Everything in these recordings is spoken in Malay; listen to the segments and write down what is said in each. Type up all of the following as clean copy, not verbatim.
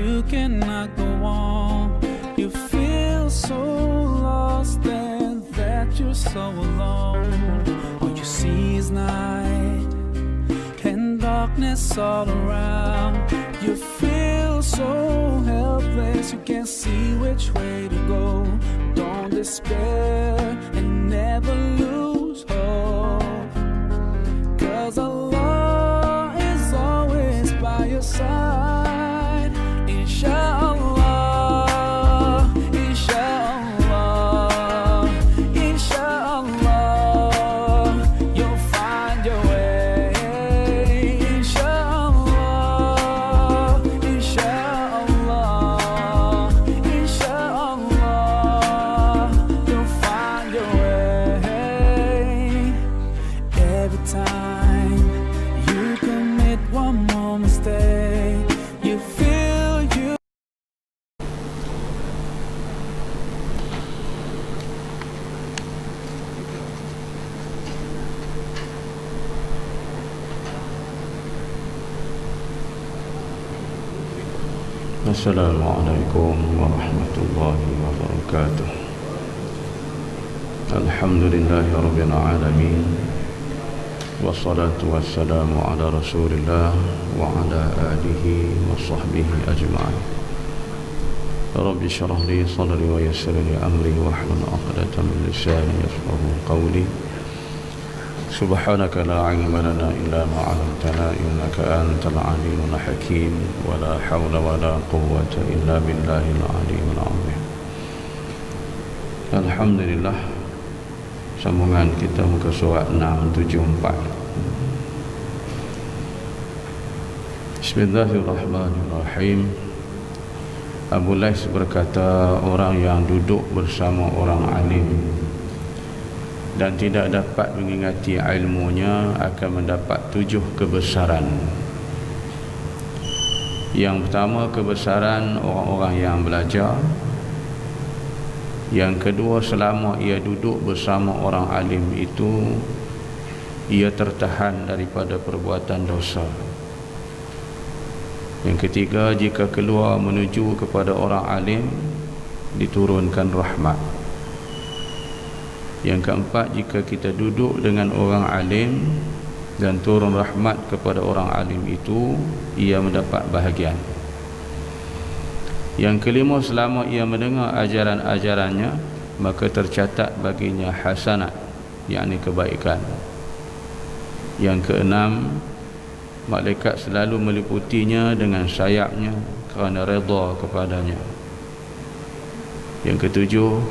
you cannot go on. You feel so lost and that you're so alone. All you see is night and darkness all around. You feel so helpless, you can't see which way to go. Don't despair and never lose hope, 'cause Allah is always by your side. Inshallah, inshallah, inshallah, you'll find your way. Inshallah, inshallah, inshallah, you'll find your way. Every time you commit one more mistake, you feel you. Assalamualaikum warahmatullahi wabarakatuh. Alhamdulillahi rabbil alamin. Wassalatu wassalamu ala rasulillah wa ala alihi wa sahbihi ajma'in. Rabbi syrah li sadri wa yassir li amri wahlul 'uqdatam min lisani yafqahu qawli. Subhanaka la ilma lana illa ma 'allamtana innaka antal alimul hakim wa la hawla wa la quwwata illa billahil aliyyil azim. Alhamdulillah, sambungan kita muka surat 674. Bismillahirrahmanirrahim. Abu Lais berkata, orang yang duduk bersama orang alim dan tidak dapat mengingati ilmunya akan mendapat 7 kebesaran. Yang pertama, kebesaran orang-orang yang belajar. Yang kedua, selama ia duduk bersama orang alim itu, ia tertahan daripada perbuatan dosa. Yang ketiga, jika keluar menuju kepada orang alim, diturunkan rahmat. Yang keempat, jika kita duduk dengan orang alim dan turun rahmat kepada orang alim itu, ia mendapat bahagian. Yang kelima, selama ia mendengar ajaran-ajarannya, maka tercatat baginya hasanat, yakni kebaikan. Yang keenam, malaikat selalu meliputinya dengan sayapnya kerana redha kepadanya. Yang ketujuh,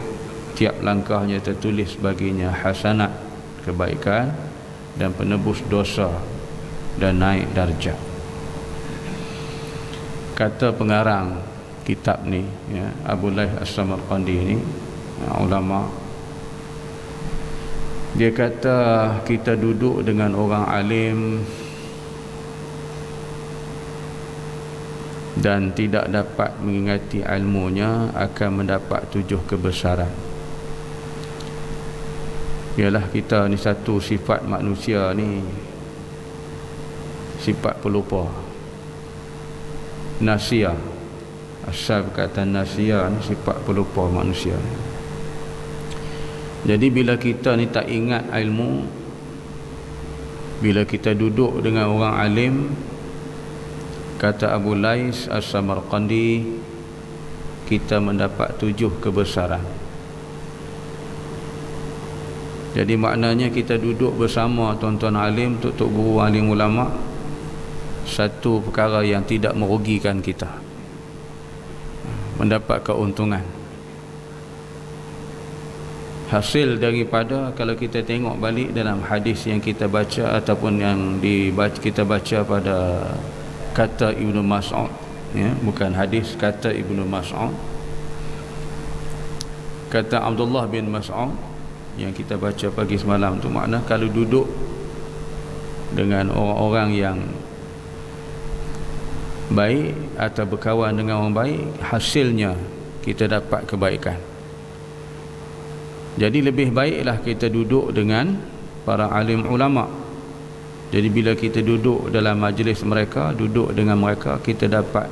tiap langkahnya tertulis baginya hasanat, kebaikan, dan penebus dosa dan naik darjat. Kata pengarang kitab ni, ya, Abu Lais As-Samarqandi ni, ulama, dia kata kita duduk dengan orang alim dan tidak dapat mengingati ilmunya akan mendapat 7 kebesaran. Ialah kita ni, satu sifat manusia ni, sifat pelupa, nasia. Asal kata nasia ni sifat pelupa manusia. Jadi bila kita ni tak ingat ilmu, bila kita duduk dengan orang alim, kata Abu Lais As-Samarqandi, kita mendapat 7 kebesaran. Jadi maknanya kita duduk bersama tuan-tuan alim, tok-tok guru, alim ulama, satu perkara yang tidak merugikan kita, mendapat keuntungan. Hasil daripada, kalau kita tengok balik dalam hadis yang kita baca ataupun yang kita baca pada kata Ibnu Mas'ud, ya, bukan hadis, kata Ibnu Mas'ud, kata Abdullah bin Mas'ud yang kita baca pagi semalam tu, makna kalau duduk dengan orang-orang yang baik atau berkawan dengan orang baik, hasilnya kita dapat kebaikan. Jadi lebih baiklah kita duduk dengan para alim ulama. Jadi bila kita duduk dalam majlis mereka, duduk dengan mereka, kita dapat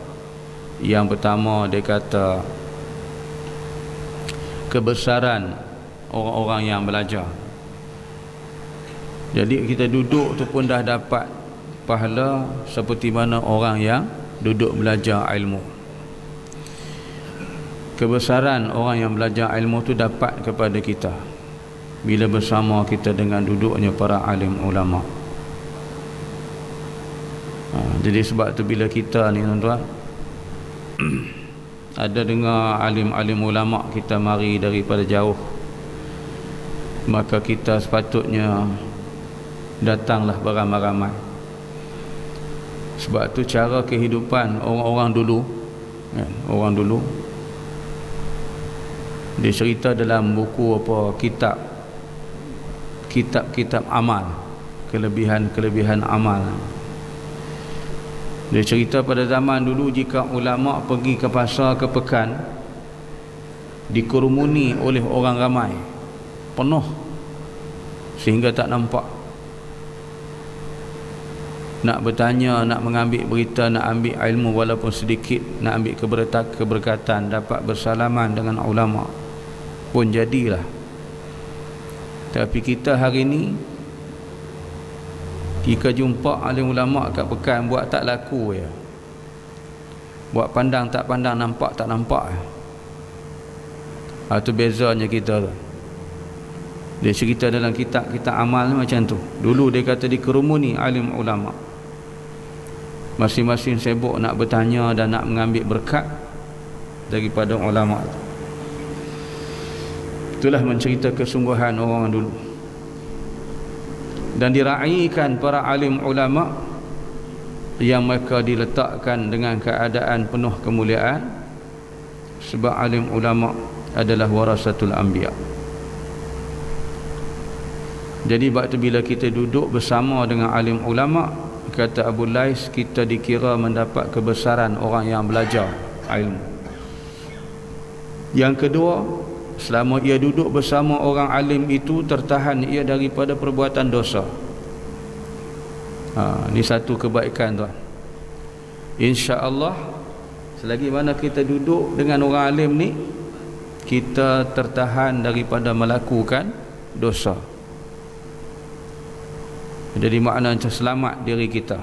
Yang pertama dia kata kebesaran orang-orang yang belajar. Jadi kita duduk tu pun dah dapat pahala seperti mana orang yang duduk belajar ilmu. Kebesaran orang yang belajar ilmu tu dapat kepada kita bila bersama kita dengan duduknya para alim ulama. Jadi sebab tu bila kita ni tuan-tuan ada dengar alim-alim ulama kita mari daripada jauh, maka kita sepatutnya datanglah beramai-ramai. Sebab tu cara kehidupan orang-orang dulu kan, orang dulu dia cerita dalam buku apa, kitab amal, kelebihan amal. Dia cerita pada zaman dulu jika ulama pergi ke pasar, ke pekan, dikerumuni oleh orang ramai, penuh sehingga tak nampak. Nak bertanya, nak mengambil berita, nak ambil ilmu walaupun sedikit, nak ambil keberkatan, dapat bersalaman dengan ulama pun jadilah. Tapi kita hari ni jika jumpa alim ulama kat pekan, buat tak laku ya, buat pandang tak pandang, nampak tak nampak. Itu bezanya kita tu. Dia cerita dalam kitab amal macam tu. Dulu dia kata dikerumuni alim ulama, masing-masing sibuk nak bertanya dan nak mengambil berkat daripada ulama. Itulah mencerita kesungguhan orang dulu. Dan diraikan para alim ulama yang mereka diletakkan dengan keadaan penuh kemuliaan, sebab alim ulama adalah warasatul anbiya. Jadi waktu bila kita duduk bersama dengan alim ulama, kata Abu Lais, kita dikira mendapat kebesaran orang yang belajar ilmu. Yang kedua, selama ia duduk bersama orang alim itu, tertahan ia daripada perbuatan dosa. Ini satu kebaikan tuan. InsyaAllah selagi mana kita duduk dengan orang alim ni, kita tertahan daripada melakukan dosa. Jadi makna macam selamat diri kita.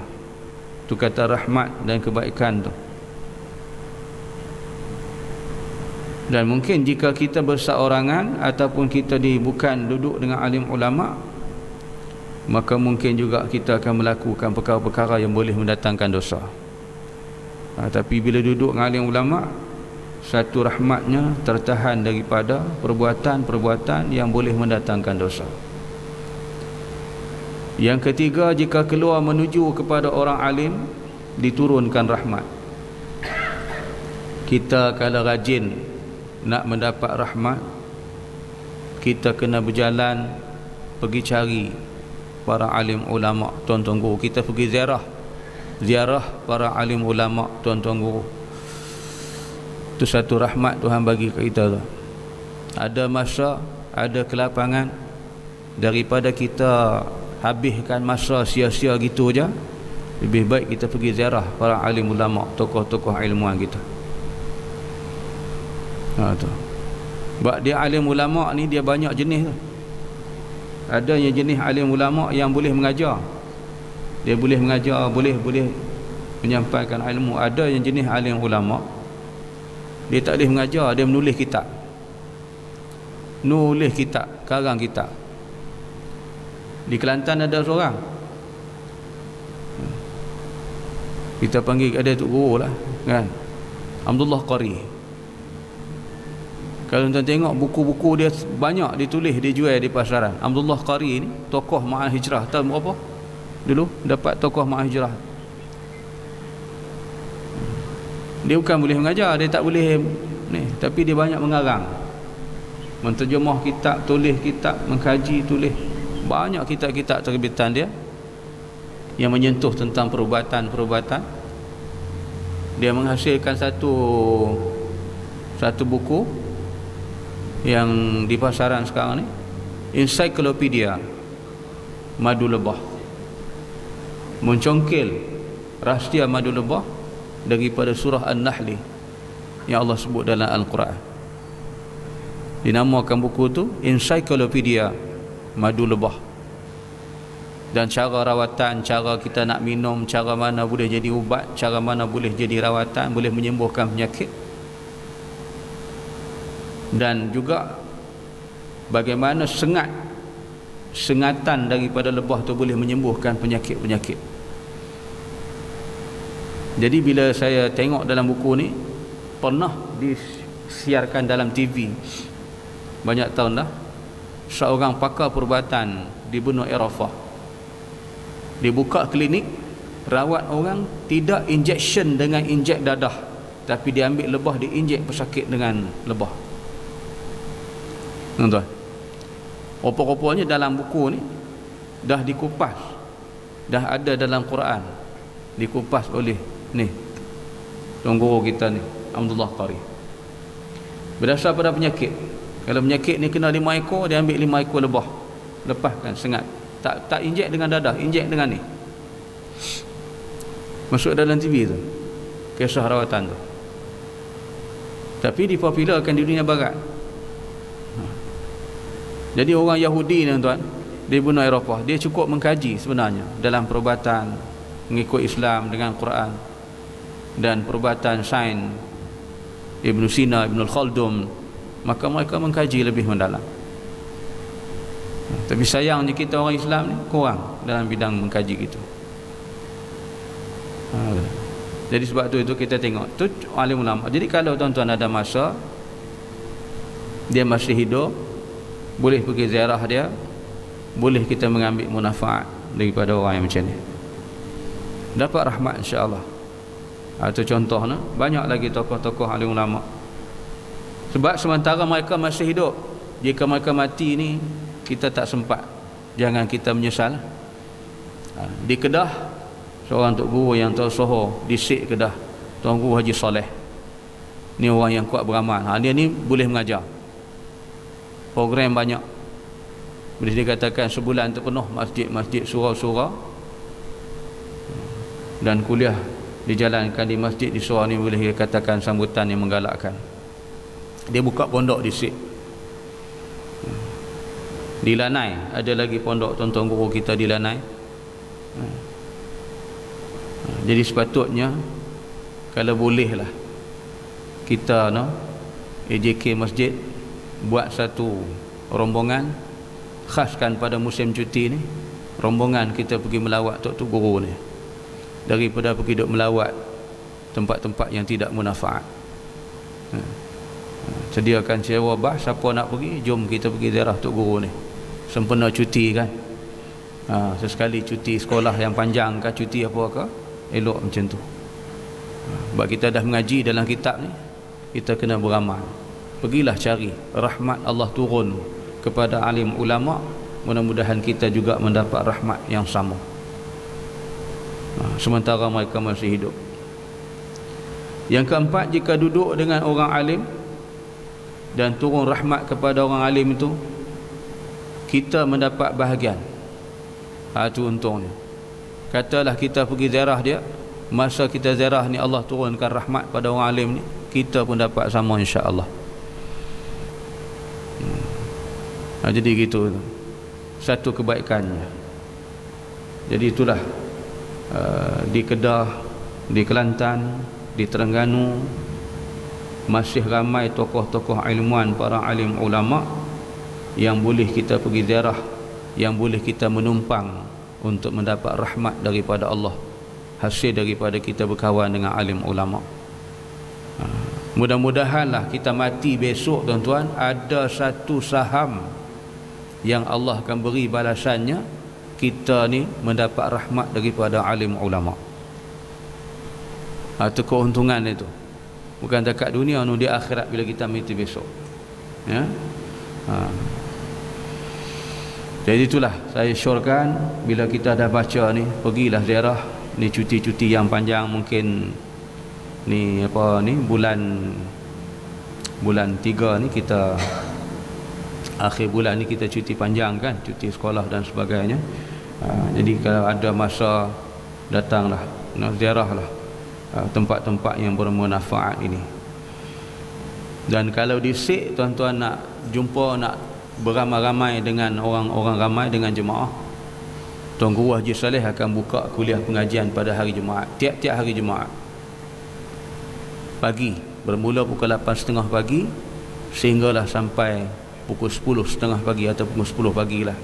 Itu kata rahmat dan kebaikan tu. Dan mungkin jika kita berseorangan ataupun kita bukan duduk dengan alim ulama, maka mungkin juga kita akan melakukan perkara-perkara yang boleh mendatangkan dosa. Tapi bila duduk dengan alim ulama, satu rahmatnya tertahan daripada perbuatan-perbuatan yang boleh mendatangkan dosa. Yang ketiga, jika keluar menuju kepada orang alim, diturunkan rahmat. Kita kalau rajin nak mendapat rahmat, kita kena berjalan pergi cari para alim ulama, tuan-tuan guru. Kita pergi ziarah para alim ulama, tuan-tuan guru. Itu satu rahmat Tuhan bagi ke kita tu. Ada masa, ada kelapangan, daripada kita habiskan masa sia-sia gitu aja, lebih baik kita pergi ziarah para alim ulama, tokoh-tokoh ilmuwan kita. Tu. Sebab dia alim ulama ni dia banyak jenis tu. Ada yang jenis alim ulama yang boleh mengajar. Dia boleh mengajar, boleh menyampaikan ilmu. Ada yang jenis alim ulama, dia tak boleh mengajar, dia menulis kitab. Karang kitab. Di Kelantan ada seorang, kita panggil ada Tok Guru lah kan, Abdullah Qari. Kalau tuan tengok buku-buku dia banyak ditulis, dijual di pasaran. Abdullah Qari ni tokoh Ma'al Hijrah. Tahu berapa dulu dapat tokoh Ma'al Hijrah? Dia bukan boleh mengajar, dia tak boleh ni, tapi dia banyak mengarang, menterjemah kitab, tulis kitab, mengkaji, tulis. Banyak kitab-kitab terbitan dia yang menyentuh tentang perubatan. Dia menghasilkan satu buku yang di pasaran sekarang ni, ensiklopedia Madu Lebah, mencongkel rahsia Madu Lebah daripada surah An-Nahl yang Allah sebut dalam Al-Quran. Dinamakan buku tu Encyclopedia Madu Lebah. Dan cara rawatan, cara kita nak minum, cara mana boleh jadi ubat, cara mana boleh jadi rawatan, boleh menyembuhkan penyakit. Dan juga bagaimana sengatan daripada lebah tu boleh menyembuhkan penyakit-penyakit. Jadi bila saya tengok dalam buku ni, pernah disiarkan dalam TV banyak tahun dah, seorang pakar perubatan di benua Arafah, dia buka klinik rawat orang, tidak injection dengan injek dadah, tapi dia ambil lebah, dia injek pesakit dengan lebah. Tuan-tuan, rupa-rupanya dalam buku ni dah dikupas, dah ada dalam Quran, dikupas oleh ni tuan guru kita ni Abdullah Qari. Berdasar pada penyakit, kalau penyakit ni kena 5 ekor, dia ambil 5 ekor lebah, lepaskan sengat, tak injek dengan dadah, injek dengan ni. Masuk dalam TV tu kisah rawatan tu, tapi dipopularkan di dunia barat. Jadi orang Yahudi ni tuan, di benua Eropah, dia cukup mengkaji sebenarnya dalam perubatan mengikut Islam dengan Quran dan perubatan sains Ibn Sina, Ibn Khaldun, maka mereka mengkaji lebih mendalam. Tapi sayangnya kita orang Islam ni kurang dalam bidang mengkaji gitu. Jadi sebab tu itu kita tengok tu alim ulama. Jadi kalau tuan-tuan ada masa, dia masih hidup, boleh pergi ziarah dia, boleh kita mengambil manfaat daripada orang yang macam ni, dapat rahmat insya-Allah. Itu contohnya, banyak lagi tokoh-tokoh alim ulama. Sebab sementara mereka masih hidup, jika mereka mati ni kita tak sempat, jangan kita menyesal. Di Kedah, seorang tok guru yang tersohor di Sik Kedah, Tuan Guru Haji Saleh, ni orang yang kuat beramal. Dia ni boleh mengajar, program banyak, boleh dikatakan sebulan tu penuh masjid-masjid, surau-surau, dan kuliah dijalankan di masjid di surau ni, boleh dikatakan sambutan yang menggalakkan. Dia buka pondok di Sik. Di Lanai ada lagi pondok tuan-tuan guru kita di Lanai. Jadi sepatutnya kalau bolehlah kita AJK masjid buat satu rombongan khaskan pada musim cuti ni, rombongan kita pergi melawat tok guru ni, daripada pergi duk melawat tempat-tempat yang tidak bermanfaat. Sediakan sewa bas, siapa nak pergi, jom kita pergi ziarah tok guru ni sempena cuti kan. Sesekali cuti sekolah yang panjang ke, cuti apa ke, elok macam tu. Sebab kita dah mengaji dalam kitab ni, kita kena beramal. Pergilah cari rahmat Allah turun kepada alim ulama, mudah-mudahan kita juga mendapat rahmat yang sama sementara mereka masih hidup. Yang keempat, jika duduk dengan orang alim dan turun rahmat kepada orang alim itu, kita mendapat bahagian. Itu untungnya. Katalah kita pergi ziarah dia, masa kita ziarah ni Allah turunkan rahmat pada orang alim ni, kita pun dapat sama insya-Allah. Jadi gitu, satu kebaikannya. Jadi itulah di Kedah, di Kelantan, di Terengganu masih ramai tokoh-tokoh ilmuwan, para alim ulama yang boleh kita pergi ziarah, yang boleh kita menumpang untuk mendapat rahmat daripada Allah, hasil daripada kita berkawan dengan alim ulama. Mudah-mudahanlah kita mati besok tuan-tuan, ada satu saham yang Allah akan beri balasannya, kita ni mendapat rahmat daripada alim ulama. Itu keuntungan itu, bukan dekat dunia, di akhirat bila kita mati besok ya. Jadi itulah saya syorkan, bila kita dah baca ni, pergilah ziarah ni. Cuti-cuti yang panjang, mungkin ni apa ni, bulan 3 ni kita, akhir bulan ni kita cuti panjang kan, cuti sekolah dan sebagainya. Jadi kalau ada masa, datanglah, ziarahlah tempat-tempat yang bermanfaat ini. Dan kalau di SIK tuan-tuan nak jumpa, nak beramai-ramai dengan orang-orang ramai dengan jemaah, Tuan Guru Haji Saleh akan buka kuliah pengajian pada hari Jumaat, tiap-tiap hari Jumaat pagi, bermula pukul 8.30 pagi sehinggalah sampai pukul 10.30 pagi atau pukul 10 pagi lah.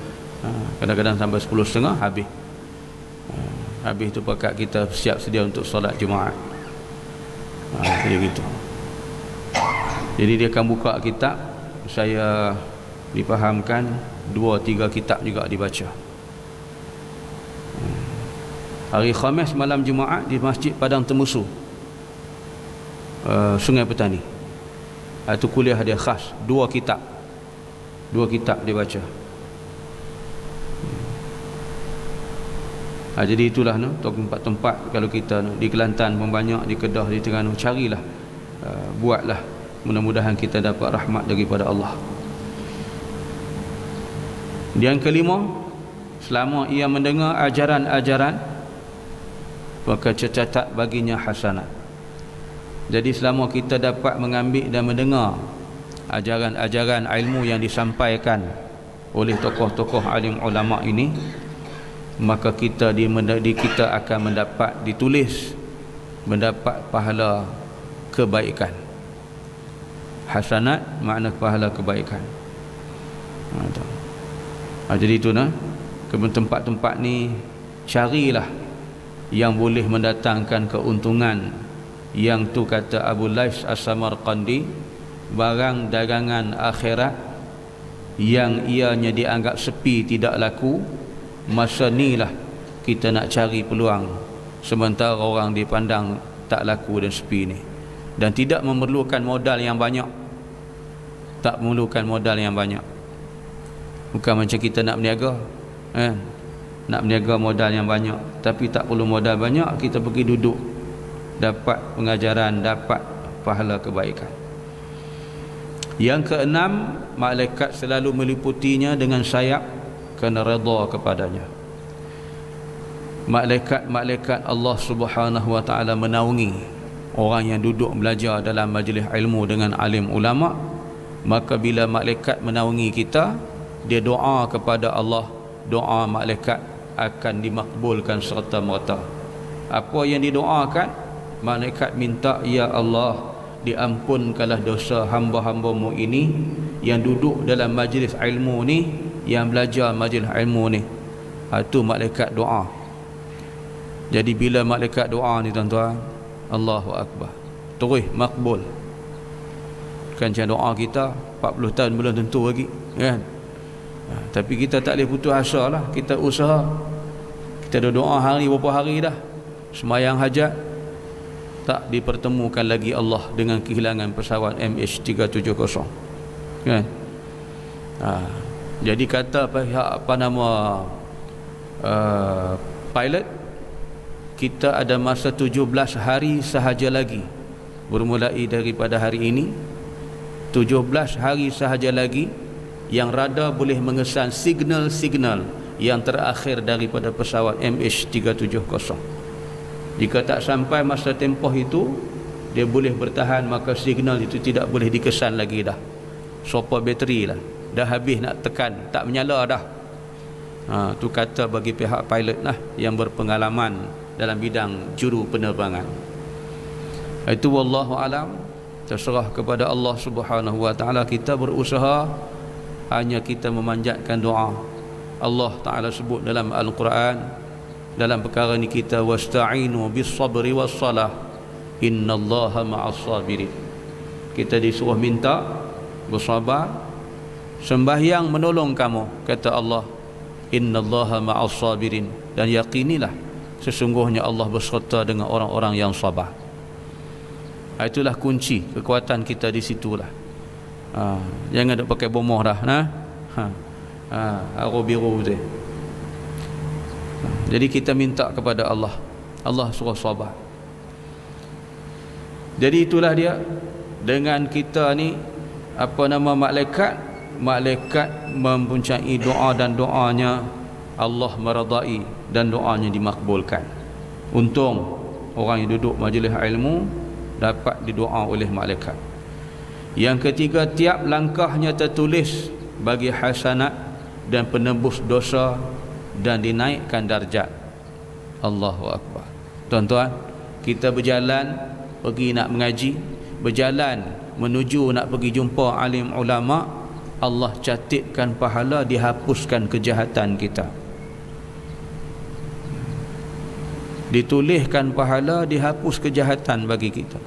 Kadang-kadang sampai 10.30 habis. Habis tu pakat kita siap sedia untuk solat Jumaat. Jadi gitu. Jadi dia akan buka kitab, saya dipahamkan 2-3 kitab juga dibaca. Hari Khamis malam Jumaat di Masjid Padang Temusu, Sungai Petani. Itu kuliah dia khas, 2 kitab dia baca. Jadi itulah tempat-tempat kalau kita di Kelantan pun banyak, di Kedah, di Terengganu, carilah, buatlah, mudah-mudahan kita dapat rahmat daripada Allah. Yang kelima, selama ia mendengar ajaran-ajaran, maka tercatat baginya hasanat. Jadi selama kita dapat mengambil dan mendengar ajaran-ajaran ilmu yang disampaikan oleh tokoh-tokoh alim ulama ini, maka kita akan mendapat pahala kebaikan. Hasanat makna pahala kebaikan. Jadi itu ke tempat-tempat ni carilah yang boleh mendatangkan keuntungan. Yang tu kata Abu Lais As-Samarqandi, barang dagangan akhirat yang ianya dianggap sepi tidak laku, masa ni lah kita nak cari peluang, sementara orang dipandang tak laku dan sepi ni, dan tidak memerlukan modal yang banyak. Tak memerlukan modal yang banyak. Bukan macam kita nak berniaga, nak berniaga modal yang banyak, tapi tak perlu modal banyak, kita pergi duduk, dapat pengajaran, dapat pahala kebaikan. Yang keenam, malaikat selalu meliputinya dengan sayap kerana redha kepadanya. Malaikat Allah Subhanahu wa taala menaungi orang yang duduk belajar dalam majlis ilmu dengan alim ulama. Maka bila malaikat menaungi kita, dia doa kepada Allah, doa malaikat akan dimakbulkan serta merta. Apa yang didoakan, malaikat minta, ya Allah, diampunkanlah dosa hamba-hambamu ini yang duduk dalam majlis ilmu ni, yang belajar majlis ilmu ni. Itu malaikat doa. Jadi bila malaikat doa ni tuan-tuan, Allahu Akbar, terus makbul. Kan macam doa kita 40 tahun belum tentu lagi, kan? Tapi kita tak boleh putus asa lah. Kita usaha, kita dah doa hari berapa hari dah, semayang hajat, tak dipertemukan lagi Allah dengan kehilangan pesawat MH370, kan? Jadi kata pihak pilot, kita ada masa 17 hari sahaja lagi, bermulai daripada hari ini, 17 hari sahaja lagi, yang radar boleh mengesan signal-signal yang terakhir daripada pesawat MH370. Jika tak sampai masa tempoh itu, dia boleh bertahan, maka signal itu tidak boleh dikesan lagi dah. Sopa bateri lah, dah habis nak tekan, tak menyala dah. Tu kata bagi pihak pilot lah yang berpengalaman dalam bidang juru penerbangan. Itu wallahu alam, terserah kepada Allah Subhanahu wa taala. Kita berusaha, hanya kita memanjatkan doa. Allah Ta'ala sebut dalam Al-Quran, dalam perkara ni kita, wasta'inu bis sabri was salah innallaha ma'as sabirin. Kita disuruh minta bersabar, sembahyang menolong kamu, kata Allah, innallaha ma'as sabirin, dan yakinilah sesungguhnya Allah berserta dengan orang-orang yang sabar. Itulah kunci kekuatan kita di situlah. Jangan duk pakai bomoh dah, aro biru tu. Jadi kita minta kepada Allah, Allah suruh sabar. Jadi itulah dia, dengan kita ni malaikat mempunyai doa, dan doanya Allah meradai dan doanya dimakbulkan. Untung orang yang duduk majlis ilmu dapat didoa oleh malaikat. Yang ketiga, tiap langkahnya tertulis bagi hasanat dan penebus dosa dan dinaikkan darjat. Allahu Akbar. Tuan-tuan, kita berjalan pergi nak mengaji, berjalan menuju nak pergi jumpa alim ulama, Allah catatkan pahala, dihapuskan kejahatan kita. Dituliskan pahala, dihapus kejahatan bagi kita.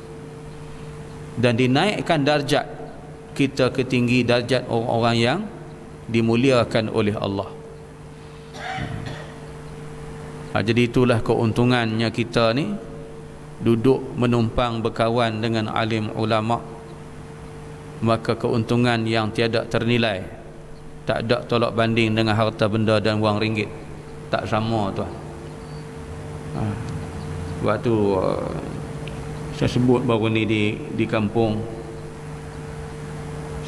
Dan dinaikkan darjat kita ke tinggi darjat orang-orang yang dimuliakan oleh Allah. Jadi itulah keuntungannya kita ni duduk menumpang berkawan dengan alim ulama. Maka keuntungan yang tiada ternilai, tak ada tolak banding dengan harta benda dan wang ringgit. Tak sama tuan. Sebab tu saya sebut baru ni di kampung,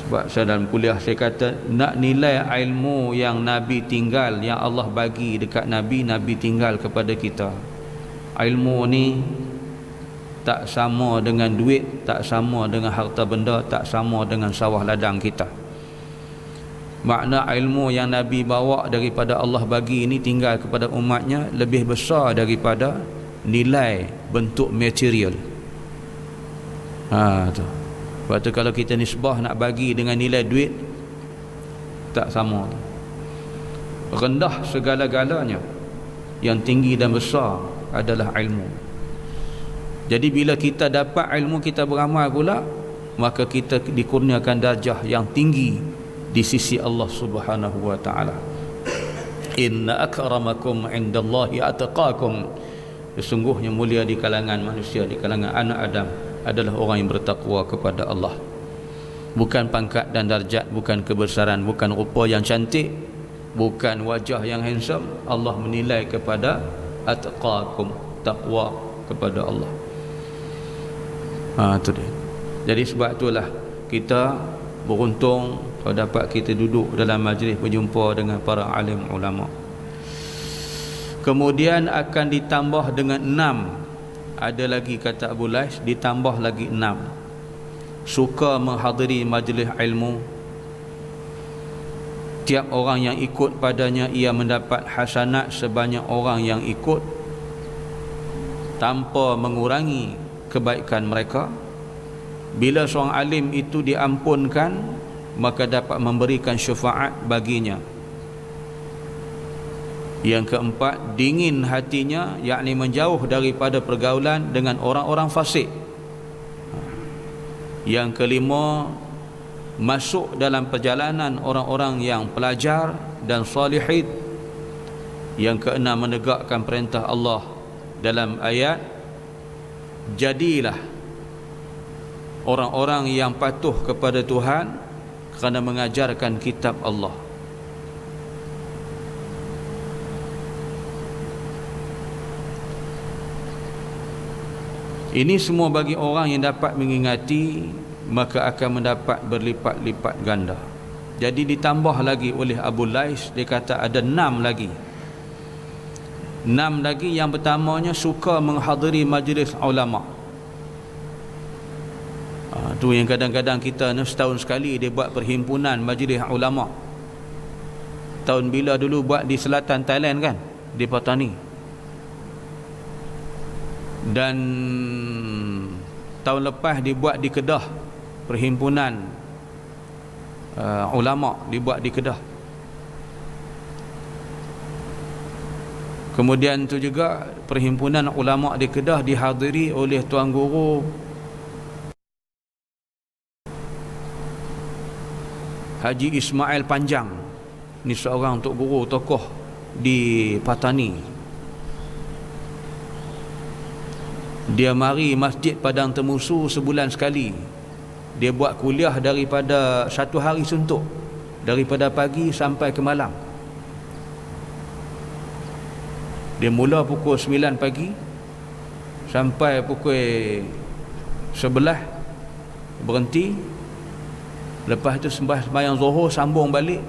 sebab saya dalam kuliah saya kata nak nilai ilmu yang Nabi tinggal, yang Allah bagi dekat Nabi, Nabi tinggal kepada kita. Ilmu ni tak sama dengan duit, tak sama dengan harta benda, tak sama dengan sawah ladang kita. Makna ilmu yang Nabi bawa daripada Allah bagi ini tinggal kepada umatnya lebih besar daripada nilai bentuk material. Tu. Sebab tu kalau kita nisbah nak bagi dengan nilai duit, tak sama. Rendah segala-galanya, yang tinggi dan besar adalah ilmu. Jadi bila kita dapat ilmu, kita beramal pula, maka kita dikurniakan darjah yang tinggi di sisi Allah Subhanahu wa taala. Inna akramakum indallahi atqakum. Sesungguhnya mulia di kalangan manusia, di kalangan anak Adam adalah orang yang bertakwa kepada Allah. Bukan pangkat dan darjat, bukan kebesaran, bukan rupa yang cantik, bukan wajah yang handsome. Allah menilai kepada atqakum, takwa kepada Allah. Itu dia. Jadi sebab itulah kita beruntung kalau dapat kita duduk dalam majlis berjumpa dengan para alim ulama. Kemudian akan ditambah dengan 6. Ada lagi kata Abu Lais, ditambah lagi 6. Suka menghadiri majlis ilmu. Tiap orang yang ikut padanya ia mendapat hasanat sebanyak orang yang ikut, tanpa mengurangi kebaikan mereka. Bila seorang alim itu diampunkan, maka dapat memberikan syafaat baginya. Yang keempat, dingin hatinya, yakni menjauh daripada pergaulan dengan orang-orang fasik. Yang kelima, masuk dalam perjalanan orang-orang yang pelajar dan salihin. Yang keenam, menegakkan perintah Allah dalam ayat, jadilah orang-orang yang patuh kepada Tuhan kerana mengajarkan kitab Allah. Ini semua bagi orang yang dapat mengingati, maka akan mendapat berlipat-lipat ganda. Jadi ditambah lagi oleh Abu Lais, dia kata ada 6 lagi. 6 lagi. Yang pertamanya, suka menghadiri majlis ulama. Tu yang kadang-kadang kita setahun sekali dia buat perhimpunan majlis ulama. Tahun bila dulu buat di selatan Thailand kan, di Patani. Dan tahun lepas dibuat di Kedah, perhimpunan ulama dibuat di Kedah. Kemudian tu juga perhimpunan ulama di Kedah dihadiri oleh Tuan Guru Haji Ismail Panjang. Ni seorang Tok Guru tokoh di Patani. Dia mari Masjid Padang Temusu sebulan sekali. Dia buat kuliah daripada 1 hari suntuk, daripada pagi sampai ke malam. Dia mula pukul 9 pagi sampai pukul 11, berhenti. Lepas itu sembahyang Zuhur, sambung balik.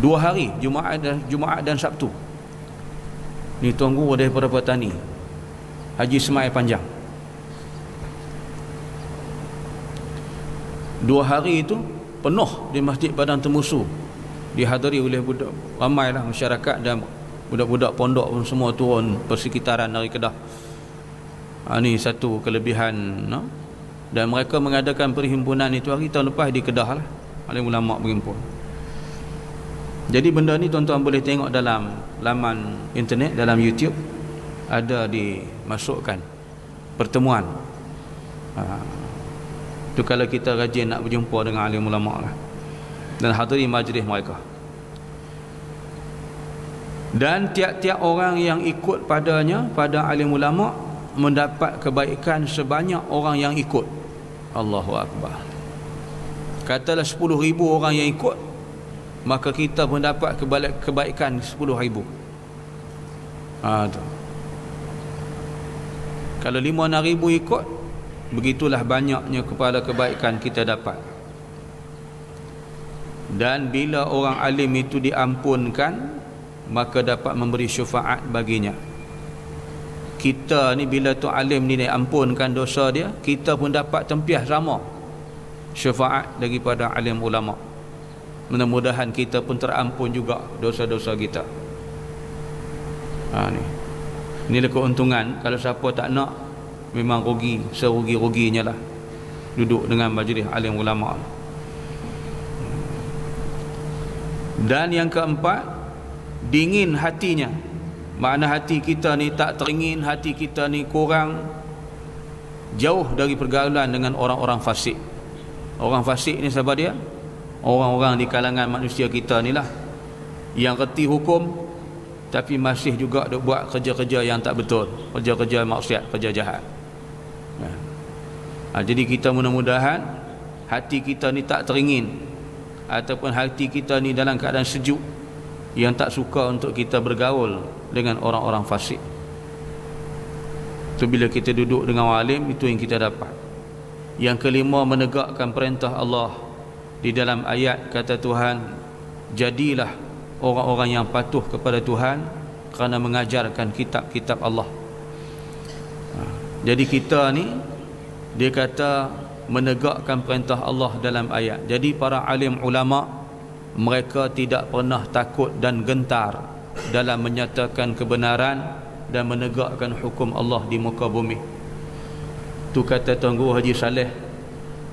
2 hari, Jumaat dan Sabtu. Ni Tuan Guru daripada Petani, Haji Ismail Panjang. 2 hari itu penuh di Masjid Padang Temusu, dihadiri oleh budak ramailah masyarakat dan budak-budak pondok pun semua turun persekitaran dari Kedah. Ini satu kelebihan, no? Dan mereka mengadakan perhimpunan itu hari tahun lepas di Kedah lah, alim ulama berhimpun. Jadi benda ni tuan-tuan boleh tengok dalam laman internet, dalam YouTube ada dimasukkan pertemuan. Itu kalau kita rajin nak berjumpa dengan alim ulama lah, dan hadiri majlis mereka. Dan tiap-tiap orang yang ikut padanya, pada alim ulama, mendapat kebaikan sebanyak orang yang ikut. Allahu Akbar. Katalah 10,000 orang yang ikut, maka kita mendapat kebaikan 10,000. Tu. Kalau 5,000 ikut, begitulah banyaknya kepala kebaikan kita dapat. Dan bila orang alim itu diampunkan, maka dapat memberi syafaat baginya. Kita ni bila tu alim ni diampunkan dosa dia, kita pun dapat tempiah sama syafaat daripada alim ulama. Mudah-mudahan kita pun terampun juga dosa-dosa kita. Inilah keuntungan. Kalau siapa tak nak, memang rugi, serugi-ruginya lah duduk dengan majlis alim ulama. Dan yang keempat, dingin hatinya. Makna hati kita ni tak teringin, hati kita ni kurang, jauh dari pergaulan dengan orang-orang fasik. Orang fasik ni siapa dia? Orang-orang di kalangan manusia kita ni lah, yang reti hukum tapi masih juga duk buat kerja-kerja yang tak betul, kerja-kerja maksiat, kerja jahat. Jadi kita mudah-mudahan hati kita ni tak teringin, ataupun hati kita ni dalam keadaan sejuk, yang tak suka untuk kita bergaul dengan orang-orang fasik. Itu bila kita duduk dengan alim, itu yang kita dapat. Yang kelima, menegakkan perintah Allah. Di dalam ayat kata Tuhan, jadilah orang-orang yang patuh kepada Tuhan kerana mengajarkan kitab-kitab Allah. Jadi kita ni, dia kata menegakkan perintah Allah dalam ayat. Jadi para alim ulama, mereka tidak pernah takut dan gentar dalam menyatakan kebenaran dan menegakkan hukum Allah di muka bumi. Tu kata Tuan Guru Haji Saleh,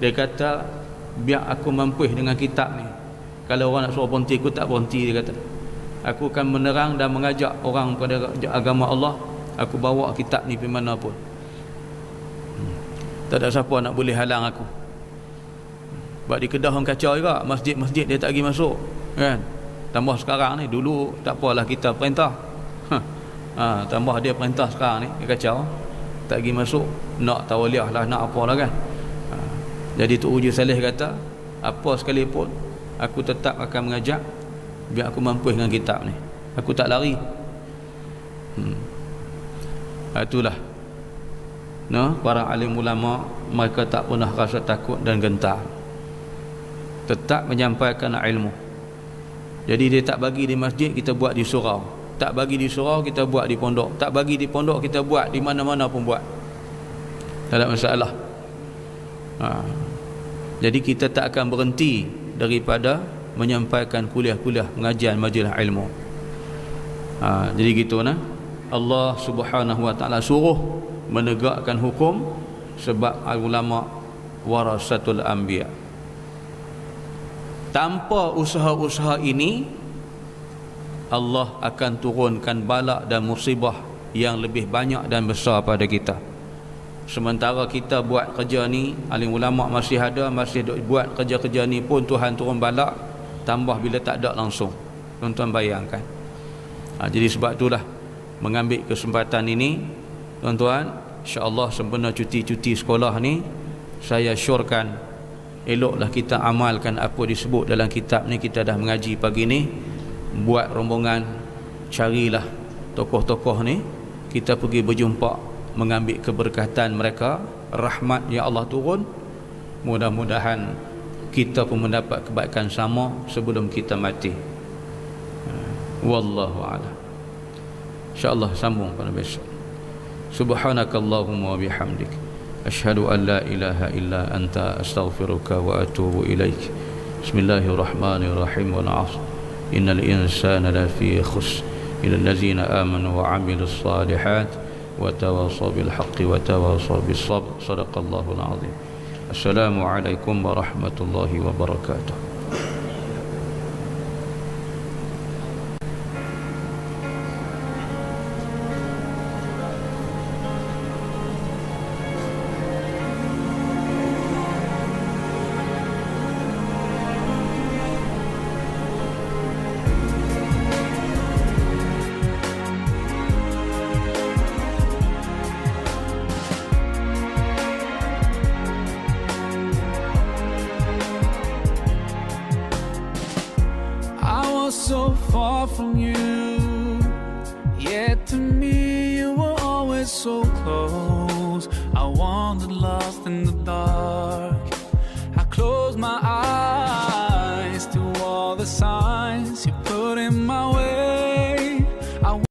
dia kata, biar aku mampu dengan kitab ni. Kalau orang nak suruh berhenti, aku tak berhenti, dia kata. Aku akan menerang dan mengajak orang pada agama Allah. Aku bawa kitab ni pergi mana pun. Tak ada siapa nak boleh halang aku. Sebab di Kedah orang kacau juga, masjid-masjid dia tak pergi masuk, kan? Tambah sekarang ni, dulu tak apalah kita perintah. Tambah dia perintah sekarang ni, dia kacau. Tak pergi masuk, nak tawaliah lah, nak apalah, kan? Jadi tu Uji Saleh kata, apa sekalipun aku tetap akan mengajak, biar aku mampu dengan kitab ni. Aku tak lari. Itulah, no, para alim ulama, mereka tak pernah rasa takut dan gentar, tetap menyampaikan ilmu. Jadi dia tak bagi di masjid, kita buat di surau. Tak bagi di surau, kita buat di pondok. Tak bagi di pondok, kita buat di mana-mana pun buat. Tak ada masalah. Jadi kita tak akan berhenti daripada menyampaikan kuliah-kuliah pengajian majlis ilmu. Jadi gitu nah. Allah Subhanahu wa taala suruh menegakkan hukum, sebab ulama warasatul anbiya. Tanpa usaha-usaha ini, Allah akan turunkan bala dan musibah yang lebih banyak dan besar pada kita. Sementara kita buat kerja ni, alim ulama masih ada, masih buat kerja-kerja ni pun Tuhan turun bala, tambah bila tak ada langsung. Tuan-tuan bayangkan. Jadi sebab itulah, mengambil kesempatan ini, tuan-tuan, insya-Allah sempena cuti-cuti sekolah ni, saya syorkan eloklah kita amalkan apa disebut dalam kitab ni. Kita dah mengaji pagi ni, buat rombongan, carilah tokoh-tokoh ni, kita pergi berjumpa, mengambil keberkatan mereka, rahmat yang Allah turun. Mudah-mudahan kita pun mendapat kebaikan sama sebelum kita mati. Wallahu a'lam. InsyaAllah sambung pada besok. Subhanakallahumma wa bihamdik, asyhadu an la ilaha illa anta, astaghfiruka wa atubu ilaik. Bismillahirrahmanirrahim. Wal 'ashr innal insana lafi khusr illa allazina amanu wa 'amilus salihat wa tawasaw bil haqqi wa tawasaw bis sabr. Shadaqallahul 'azim. Assalamualaikum warahmatullahi wabarakatuh. So far from you, yet to me you were always so close. I wandered lost in the dark.